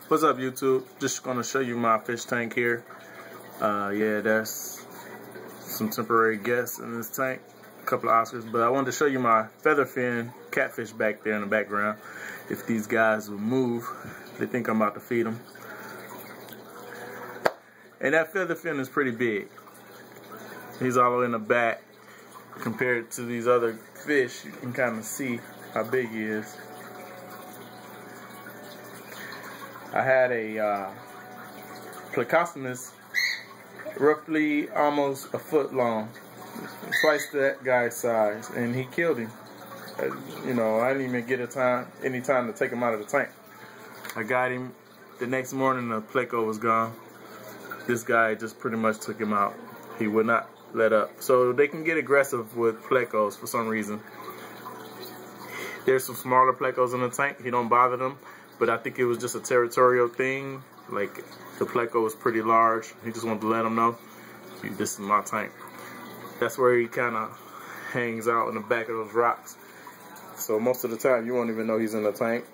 What's up, YouTube? Just gonna show you my fish tank here. Yeah, there's some temporary guests in this tank, a couple of Oscars, but I wanted to show you my Featherfin Catfish back there in the background. If these guys will move, they think I'm about to feed them. And that Featherfin is pretty big. He's all the way in the back. Compared to these other fish, you can kind of see how big he is. I had a Plecostomus roughly almost a foot long, twice that guy's size, and he killed him. You know, I didn't even get any time to take him out of the tank. I got him the next morning. The pleco was gone. This guy just pretty much took him out. He would not let up. So they can get aggressive with plecos for some reason. There's some smaller plecos in the tank. He don't bother them. But I think it was just a territorial thing. Like, the pleco was pretty large. He just wanted to let them know, this is my tank. That's where he kind of hangs out in the back of those rocks. So most of the time, you won't even know he's in the tank.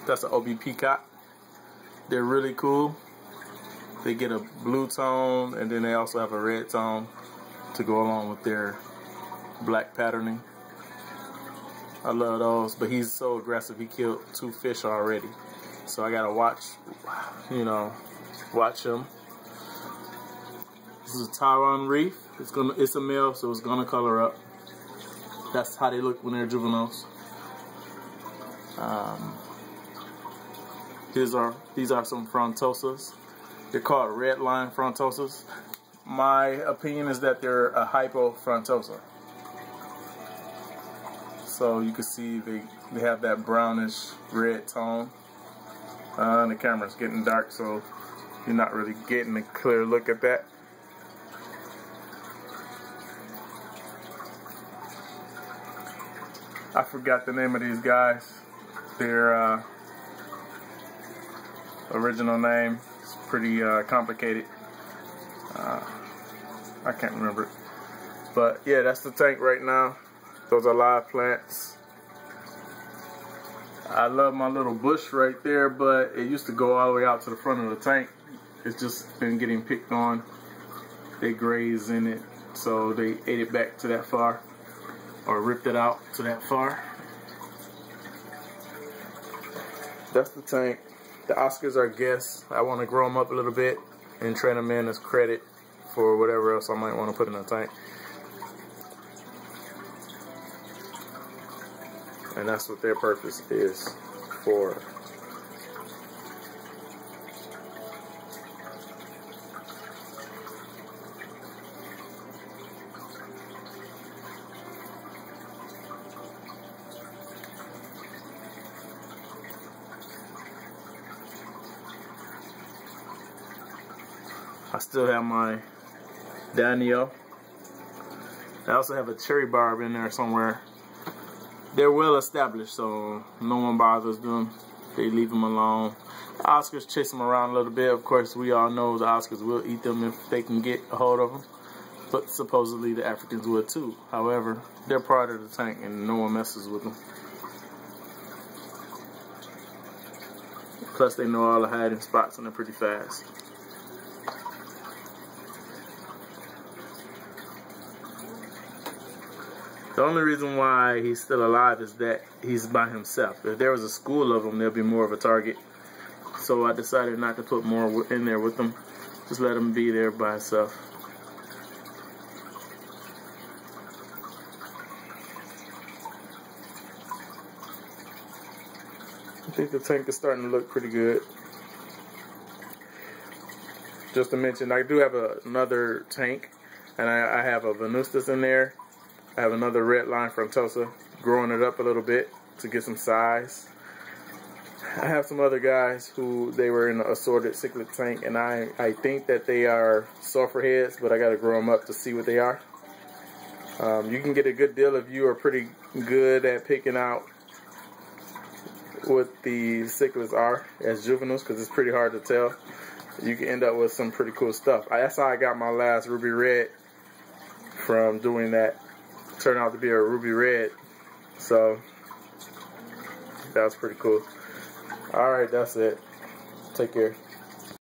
That's an OB peacock. They're really cool. They get a blue tone, and then they also have a red tone to go along with their black patterning. I love those, but he's so aggressive. He killed 2 fish already, so I gotta watch him. This is a Taiwan reef. It's a male, so it's gonna color up. That's how they look when they're juveniles. These are some frontosas. They're called red line frontosas. My opinion is that they're a hypofrontosa. So you can see they have that brownish red tone. The camera's getting dark, so you're not really getting a clear look at that. I forgot the name of these guys. Their original name is pretty complicated. I can't remember it. But yeah, that's the tank right now. Those are live plants. I love my little bush right there, but it used to go all the way out to the front of the tank. It's just been getting picked on. They graze in it, so they ate it back to that far, or ripped it out to that far. That's the tank. The Oscars are guests. I want to grow them up a little bit and train them in as credit for whatever else I might want to put in the tank. And that's what their purpose is for. I still have my Daniel. I also have a cherry barb in there somewhere. They're well established, so no one bothers them. They leave them alone. The Oscars chase them around a little bit. Of course, we all know the Oscars will eat them if they can get a hold of them. But supposedly the Africans would too. However, they're part of the tank and no one messes with them. Plus, they know all the hiding spots and they're pretty fast. The only reason why he's still alive is that he's by himself. If there was a school of them, there'd be more of a target. So I decided not to put more in there with him. Just let him be there by himself. I think the tank is starting to look pretty good. Just to mention, I do have another tank, and I have a Venustus in there. I have another red line frontosa, growing it up a little bit to get some size. I have some other guys who they were in an assorted cichlid tank, and I think that they are sulfur heads, but I got to grow them up to see what they are. You can get a good deal if you are pretty good at picking out what the cichlids are as juveniles, because it's pretty hard to tell. You can end up with some pretty cool stuff. That's how I got my last ruby red from doing that. Turned out to be a ruby red. So That was pretty cool. Alright, that's it. Take care.